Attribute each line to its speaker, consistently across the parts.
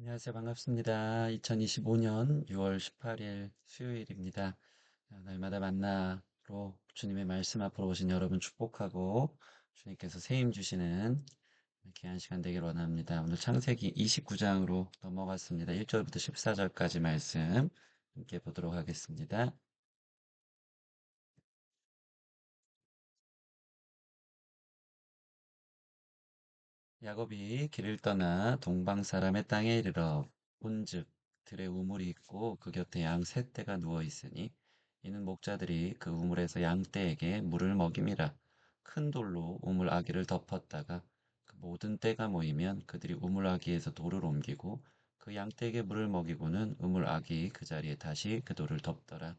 Speaker 1: 안녕하세요. 반갑습니다. 2025년 6월 18일 수요일입니다. 날마다 만나로 주님의 말씀 앞으로 오신 여러분 축복하고 주님께서 세임 주시는 귀한 시간 되길 원합니다. 오늘 창세기 29장으로 넘어갔습니다. 1절부터 14절까지 말씀 함께 보도록 하겠습니다. 야곱이 길을 떠나 동방 사람의 땅에 이르러 본즉 들에 우물이 있고 그 곁에 양 셋 떼가 누워 있으니 이는 목자들이 그 우물에서 양 떼에게 물을 먹임이라. 큰 돌로 우물 아기를 덮었다가 그 모든 떼가 모이면 그들이 우물 아기에서 돌을 옮기고 그 양 떼에게 물을 먹이고는 우물 아기 그 자리에 다시 그 돌을 덮더라.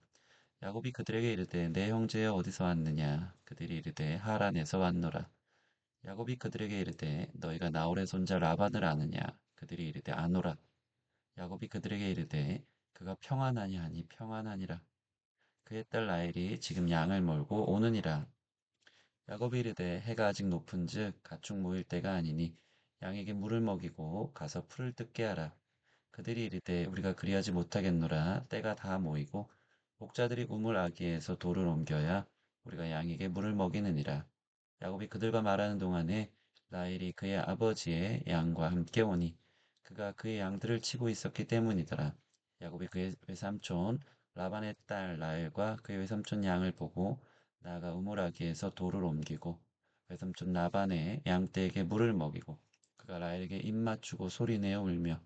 Speaker 1: 야곱이 그들에게 이르되 내 형제여 어디서 왔느냐. 그들이 이르되 하란에서 왔노라. 야곱이 그들에게 이르되 너희가 나홀의 손자 라반을 아느냐. 그들이 이르되 아노라. 야곱이 그들에게 이르되 그가 평안하냐 하니 평안하니라. 그의 딸 라헬이 지금 양을 몰고 오느니라. 야곱이 이르되 해가 아직 높은즉 가축 모일 때가 아니니 양에게 물을 먹이고 가서 풀을 뜯게 하라. 그들이 이르되 우리가 그리하지 못하겠노라. 때가 다 모이고 목자들이 우물 아기에서 돌을 옮겨야 우리가 양에게 물을 먹이느니라. 야곱이 그들과 말하는 동안에 라헬이 그의 아버지의 양과 함께 오니 그가 그의 양들을 치고 있었기 때문이더라. 야곱이 그의 외삼촌 라반의 딸 라헬과 그의 외삼촌 양을 보고 나아가 우물아기에서 돌을 옮기고 외삼촌 라반의 양떼에게 물을 먹이고 그가 라헬에게 입 맞추고 소리내어 울며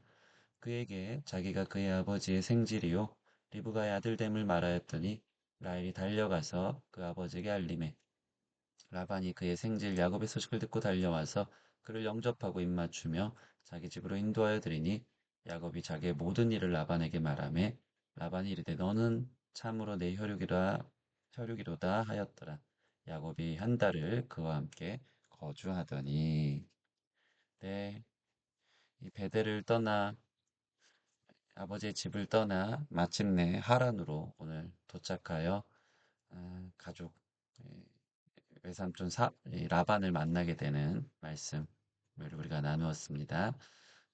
Speaker 1: 그에게 자기가 그의 아버지의 생질이요 리브가의 아들됨을 말하였더니 라헬이 달려가서 그 아버지에게 알리매 라반이 그의 생질 야곱의 소식을 듣고 달려와서 그를 영접하고 입맞추며 자기 집으로 인도하여 드리니 야곱이 자기의 모든 일을 라반에게 말하며 라반이 이르되 너는 참으로 내 혈육이로다 하였더라. 야곱이 한 달을 그와 함께 거주하더니 네, 이 베델을 떠나 아버지의 집을 떠나 마침내 하란으로 오늘 도착하여 가족 외삼촌 이 라반을 만나게 되는 말씀을 우리가 나누었습니다.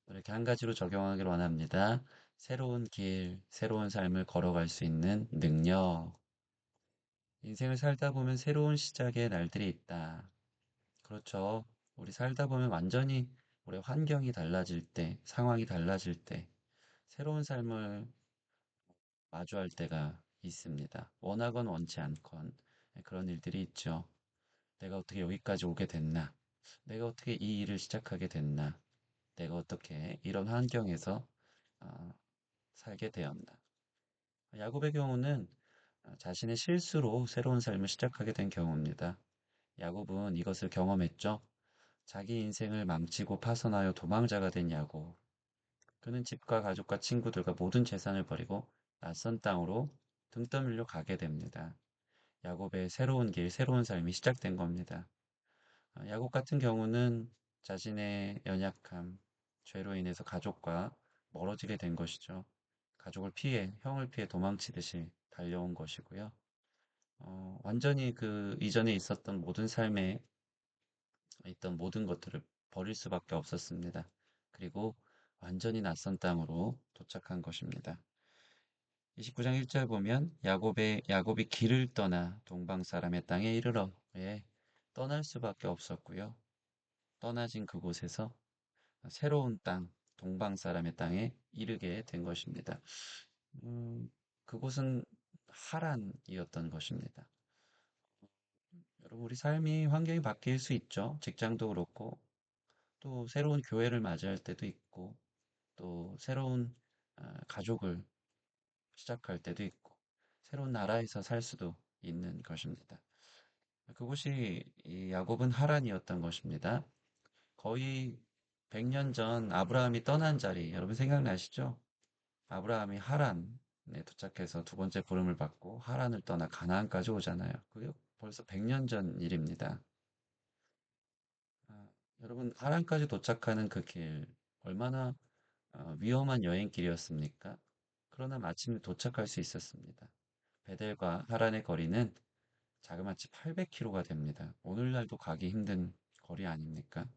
Speaker 1: 이렇게 한 가지로 적용하기를 원합니다. 새로운 길, 새로운 삶을 걸어갈 수 있는 능력. 인생을 살다 보면 새로운 시작의 날들이 있다. 그렇죠. 우리 살다 보면 완전히 우리 환경이 달라질 때, 상황이 달라질 때, 새로운 삶을 마주할 때가 있습니다. 원하건 원치 않건 그런 일들이 있죠. 내가 어떻게 여기까지 오게 됐나? 내가 어떻게 이 일을 시작하게 됐나? 내가 어떻게 이런 환경에서 어, 살게 되었나? 야곱의 경우는 자신의 실수로 새로운 삶을 시작하게 된 경우입니다. 야곱은 이것을 경험했죠. 자기 인생을 망치고 파선하여 도망자가 된 야곱. 그는 집과 가족과 친구들과 모든 재산을 버리고 낯선 땅으로 등 떠밀려 가게 됩니다. 야곱의 새로운 길, 새로운 삶이 시작된 겁니다. 야곱 같은 경우는 자신의 연약함, 죄로 인해서 가족과 멀어지게 된 것이죠. 가족을 피해, 형을 피해 도망치듯이 달려온 것이고요. 완전히 그 이전에 있었던 모든 삶에 있던 모든 것들을 버릴 수밖에 없었습니다. 그리고 완전히 낯선 땅으로 도착한 것입니다. 29장 1절 보면 야곱이 길을 떠나 동방 사람의 땅에 이르러 예, 떠날 수밖에 없었고요. 떠나진 그곳에서 새로운 땅, 동방 사람의 땅에 이르게 된 것입니다. 그곳은 하란이었던 것입니다. 여러분, 우리 삶이 환경이 바뀔 수 있죠. 직장도 그렇고, 또 새로운 교회를 맞이할 때도 있고, 또 새로운 가족을 시작할 때도 있고, 새로운 나라에서 살 수도 있는 것입니다. 그곳이 이 야곱은 하란이었던 것입니다. 거의 100년 전 아브라함이 떠난 자리, 여러분 생각나시죠? 아브라함이 하란에 도착해서 두 번째 부름을 받고 하란을 떠나 가나안까지 오잖아요. 그게 벌써 100년 전 일입니다. 아, 여러분, 하란까지 도착하는 그 길, 얼마나 위험한 여행길이었습니까? 그러나 마침내 도착할 수 있었습니다. 베델과 하란의 거리는 자그마치 800km가 됩니다. 오늘날도 가기 힘든 거리 아닙니까?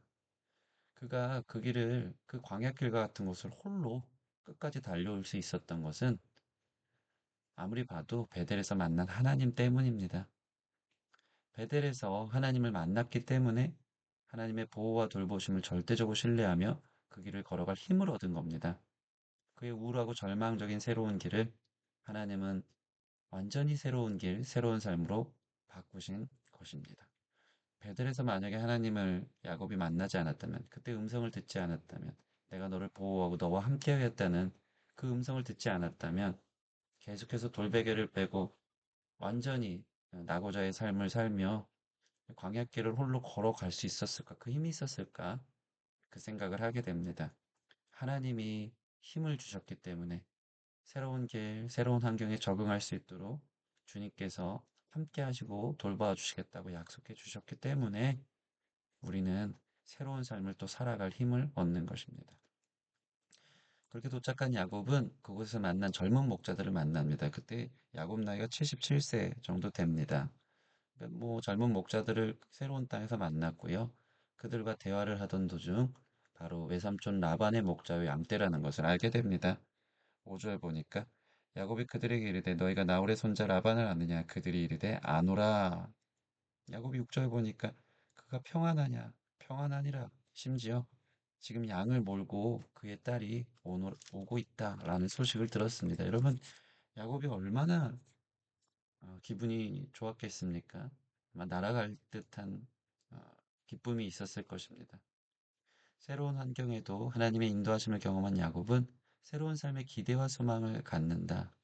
Speaker 1: 그가 그 길을, 그 광야길과 같은 곳을 홀로 끝까지 달려올 수 있었던 것은 아무리 봐도 베델에서 만난 하나님 때문입니다. 베델에서 하나님을 만났기 때문에 하나님의 보호와 돌보심을 절대적으로 신뢰하며 그 길을 걸어갈 힘을 얻은 겁니다. 그의 우울하고 절망적인 새로운 길을 하나님은 완전히 새로운 길, 새로운 삶으로 바꾸신 것입니다. 베델에서 만약에 하나님을 야곱이 만나지 않았다면, 그때 음성을 듣지 않았다면, 내가 너를 보호하고 너와 함께하겠다는 그 음성을 듣지 않았다면, 계속해서 돌베개를 빼고 완전히 낙오자의 삶을 살며 광야길을 홀로 걸어갈 수 있었을까? 그 힘이 있었을까? 그 생각을 하게 됩니다. 하나님이 힘을 주셨기 때문에 새로운 길, 새로운 환경에 적응할 수 있도록 주님께서 함께 하시고 돌봐 주시겠다고 약속해 주셨기 때문에 우리는 새로운 삶을 또 살아갈 힘을 얻는 것입니다. 그렇게 도착한 야곱은 그곳에서 만난 젊은 목자들을 만납니다. 그때 야곱 나이가 77세 정도 됩니다. 그러니까 뭐 젊은 목자들을 새로운 땅에서 만났고요. 그들과 대화를 하던 도중 바로 외삼촌 라반의 목자의 양떼라는 것을 알게 됩니다. 5절 보니까 야곱이 그들에게 이르되 너희가 나홀의 손자 라반을 아느냐 그들이 이르되 아노라. 야곱이 6절 보니까 그가 평안하냐 평안하니라. 심지어 지금 양을 몰고 그의 딸이 오고 있다라는 소식을 들었습니다. 여러분, 야곱이 얼마나 기분이 좋았겠습니까? 아마 날아갈 듯한 어, 기쁨이 있었을 것입니다. 새로운 환경에도 하나님의 인도하심을 경험한 야곱은 새로운 삶의 기대와 소망을 갖는다.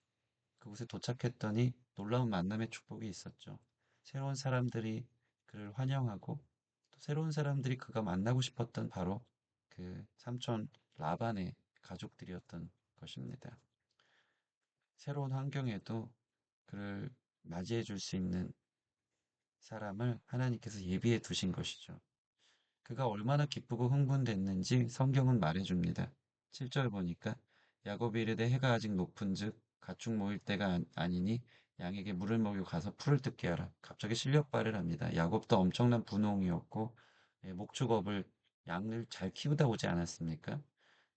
Speaker 1: 그곳에 도착했더니 놀라운 만남의 축복이 있었죠. 새로운 사람들이 그를 환영하고 또 새로운 사람들이 그가 만나고 싶었던 바로 그 삼촌 라반의 가족들이었던 것입니다. 새로운 환경에도 그를 맞이해 줄 수 있는 사람을 하나님께서 예비해 두신 것이죠. 그가 얼마나 기쁘고 흥분됐는지 성경은 말해줍니다. 7절 보니까 야곱이 이르되 해가 아직 높은즉 가축 모일 때가 아니니 양에게 물을 먹이고 가서 풀을 뜯게 하라. 갑자기 실력 발휘를 합니다. 야곱도 엄청난 분홍이었고 목축업을 양을 잘 키우다 오지 않았습니까?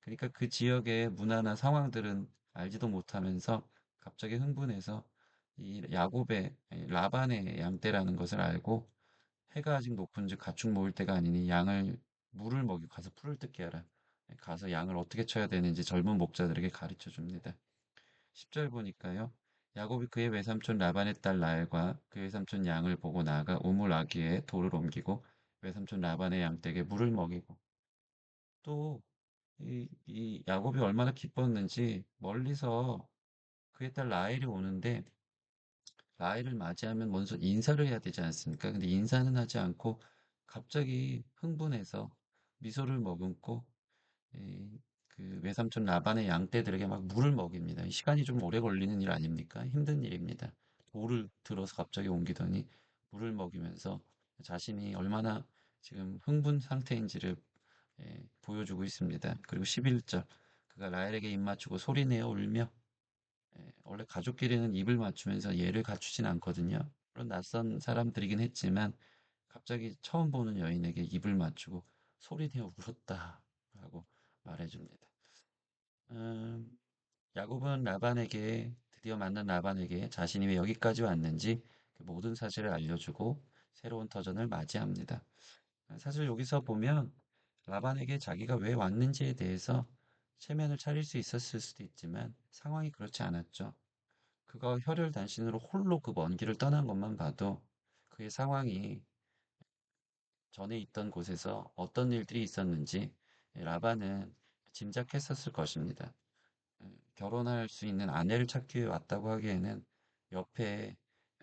Speaker 1: 그러니까 그 지역의 문화나 상황들은 알지도 못하면서 갑자기 흥분해서 이 야곱의 라반의 양떼라는 것을 알고 해가 아직 높은즉 가축 모을 때가 아니니 양을 물을 먹이고 가서 풀을 뜯게 하라. 가서 양을 어떻게 쳐야 되는지 젊은 목자들에게 가르쳐 줍니다. 10절 보니까요. 야곱이 그의 외삼촌 라반의 딸 라헬과 그의 삼촌 양을 보고 나아가 우물 아귀에 돌을 옮기고 외삼촌 라반의 양떼에게 물을 먹이고 또 이 야곱이 얼마나 기뻤는지 멀리서 그의 딸 라헬이 오는데 라헬을 맞이하면 먼저 인사를 해야 되지 않습니까? 근데 인사는 하지 않고 갑자기 흥분해서 미소를 머금고 그 외삼촌 라반의 양떼들에게 막 물을 먹입니다. 시간이 좀 오래 걸리는 일 아닙니까? 힘든 일입니다. 돌을 들어서 갑자기 옮기더니 물을 먹이면서 자신이 얼마나 지금 흥분 상태인지를 보여주고 있습니다. 그리고 11절 그가 라헬에게 입 맞추고 소리내어 울며 원래 가족끼리는 입을 맞추면서 예를 갖추진 않거든요. 물론 낯선 사람들이긴 했지만 갑자기 처음 보는 여인에게 입을 맞추고 소리내어 울었다라고 말해줍니다. 음, 야곱은 라반에게 드디어 만난 라반에게 자신이 왜 여기까지 왔는지 그 모든 사실을 알려주고 새로운 터전을 맞이합니다. 사실 여기서 보면 라반에게 자기가 왜 왔는지에 대해서 체면을 차릴 수 있었을 수도 있지만 상황이 그렇지 않았죠. 그가 혈혈단신으로 홀로 그 먼 길을 떠난 것만 봐도 그의 상황이 전에 있던 곳에서 어떤 일들이 있었는지 라반은 짐작했었을 것입니다. 결혼할 수 있는 아내를 찾기 위해 왔다고 하기에는 옆에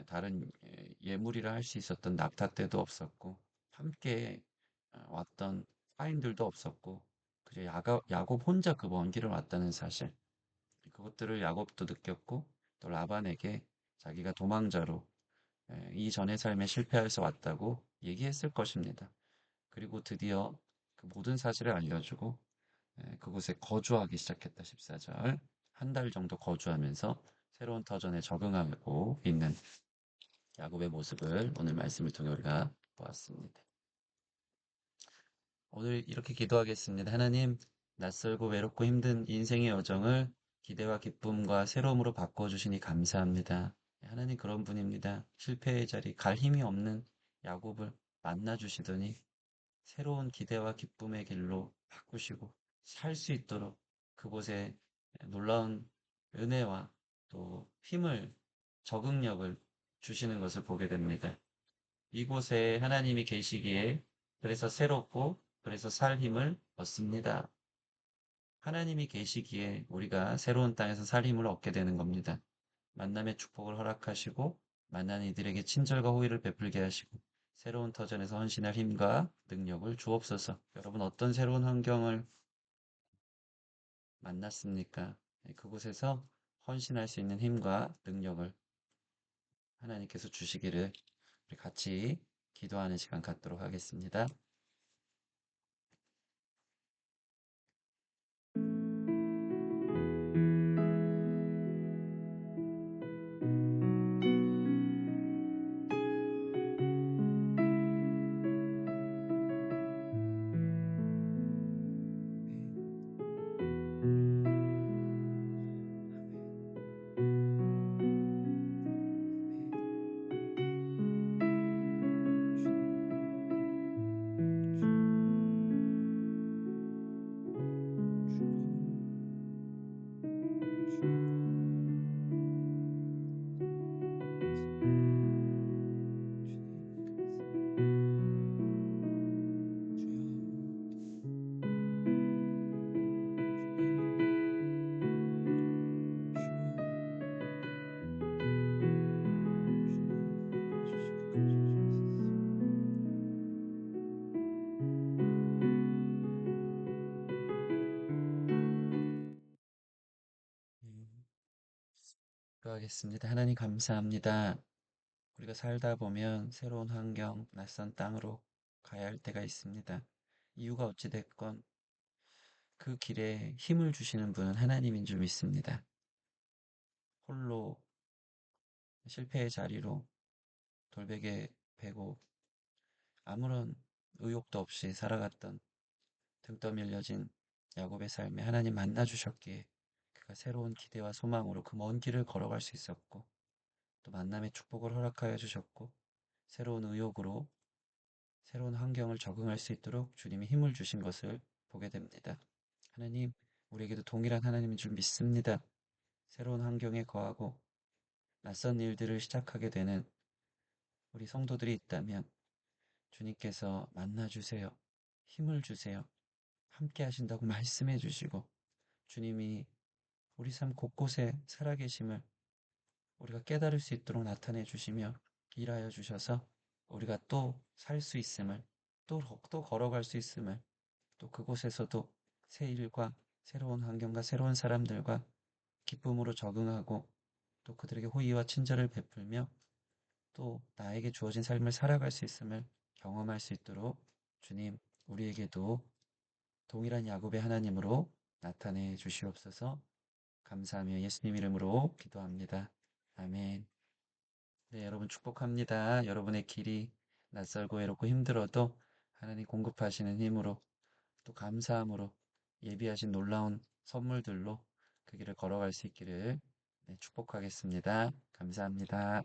Speaker 1: 다른 예물이라 할 수 있었던 낙타떼도 없었고 함께 왔던 파인들도 없었고 그저 야곱 혼자 그 먼 길을 왔다는 사실 그것들을 야곱도 느꼈고 또 라반에게 자기가 도망자로 이전의 삶에 실패해서 왔다고 얘기했을 것입니다. 그리고 드디어 그 모든 사실을 알려주고 그곳에 거주하기 시작했다 14절. 한 달 정도 거주하면서 새로운 터전에 적응하고 있는 야곱의 모습을 오늘 말씀을 통해 우리가 보았습니다. 오늘 이렇게 기도하겠습니다. 하나님, 낯설고 외롭고 힘든 인생의 여정을 기대와 기쁨과 새로움으로 바꿔주시니 감사합니다. 하나님 그런 분입니다. 실패의 자리, 갈 힘이 없는 야곱을 만나주시더니 새로운 기대와 기쁨의 길로 바꾸시고 살 수 있도록 그곳에 놀라운 은혜와 또 힘을, 적응력을 주시는 것을 보게 됩니다. 이곳에 하나님이 계시기에 그래서 새롭고 그래서 살 힘을 얻습니다. 하나님이 계시기에 우리가 새로운 땅에서 살 힘을 얻게 되는 겁니다. 만남의 축복을 허락하시고 만난 이들에게 친절과 호의를 베풀게 하시고 새로운 터전에서 헌신할 힘과 능력을 주옵소서. 여러분 어떤 새로운 환경을 만났습니까? 그곳에서 헌신할 수 있는 힘과 능력을 하나님께서 주시기를 우리 같이 기도하는 시간 갖도록 하겠습니다. 기도하겠습니다. 하나님 감사합니다. 우리가 살다 보면 새로운 환경, 낯선 땅으로 가야 할 때가 있습니다. 이유가 어찌됐건 그 길에 힘을 주시는 분은 하나님인 줄 믿습니다. 홀로 실패의 자리로 돌베개 베고 아무런 의욕도 없이 살아갔던 등 떠밀려진 야곱의 삶에 하나님 만나 주셨기에 그가 새로운 기대와 소망으로 그 먼 길을 걸어갈 수 있었고 또 만남의 축복을 허락하여 주셨고 새로운 의욕으로 새로운 환경을 적응할 수 있도록 주님이 힘을 주신 것을 보게 됩니다. 하나님, 우리에게도 동일한 하나님인 줄 믿습니다. 새로운 환경에 거하고 낯선 일들을 시작하게 되는 우리 성도들이 있다면 주님께서 만나주세요. 힘을 주세요. 함께 하신다고 말씀해 주시고 주님이 우리 삶 곳곳에 살아계심을 우리가 깨달을 수 있도록 나타내 주시며 일하여 주셔서 우리가 또 살 수 있음을 또 걸어갈 수 있음을 또 그곳에서도 새 일과 새로운 환경과 새로운 사람들과 기쁨으로 적응하고 또 그들에게 호의와 친절을 베풀며 또 나에게 주어진 삶을 살아갈 수 있음을 경험할 수 있도록 주님 우리에게도 동일한 야곱의 하나님으로 나타내 주시옵소서. 감사하며 예수님 이름으로 기도합니다. 아멘. 네, 여러분 축복합니다. 여러분의 길이 낯설고 외롭고 힘들어도 하나님 공급하시는 힘으로 또 감사함으로 예비하신 놀라운 선물들로 그 길을 걸어갈 수 있기를 네, 축복하겠습니다. 감사합니다.